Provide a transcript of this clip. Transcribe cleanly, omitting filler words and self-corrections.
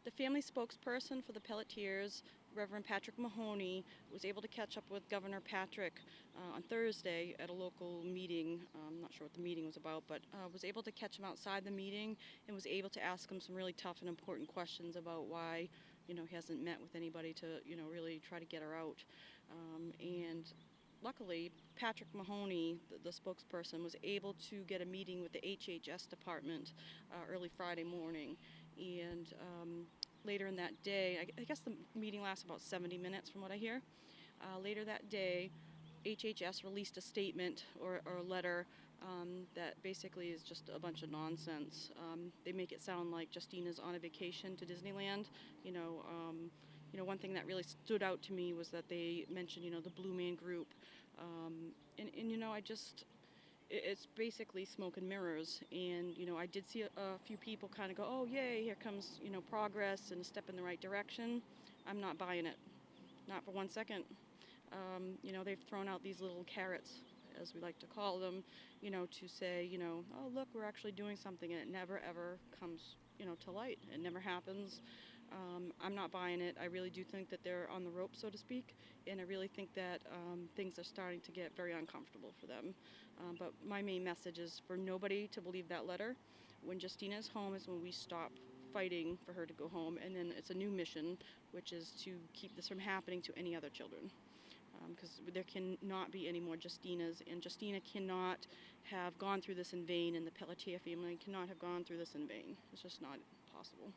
The family spokesperson for the Pelletiers, Reverend Patrick Mahoney, was able to catch up with Governor Patrick on Thursday at a local meeting. I'm not sure what the meeting was about, but was able to catch him outside the meeting and was able to ask him some really tough and important questions about why, he hasn't met with anybody to, really try to get her out. And luckily, Patrick Mahoney, the spokesperson, was able to get a meeting with the HHS department early Friday morning. And later in that day, I guess the meeting lasts about 70 minutes from what I hear. Later that day, HHS released a statement or a letter that basically is just a bunch of nonsense. They make it sound like Justina's on a vacation to Disneyland. One thing that really stood out to me was that they mentioned, the Blue Man Group. It's basically smoke and mirrors. And, I did see a few people kind of go, oh, yay, here comes, progress and a step in the right direction. I'm not buying it. Not for 1 second. They've thrown out these little carrots, as we like to call them, to say, oh, look, we're actually doing something, and it never, ever comes, to light. It never happens. I'm not buying it. I really do think that they're on the rope, so to speak, and I really think that things are starting to get very uncomfortable for them. But my main message is for nobody to believe that letter. When Justina's home is when we stop fighting for her to go home, and then it's a new mission, which is to keep this from happening to any other children. Because there cannot be any more Justinas, and Justina cannot have gone through this in vain, and the Pelletier family cannot have gone through this in vain. It's just not possible.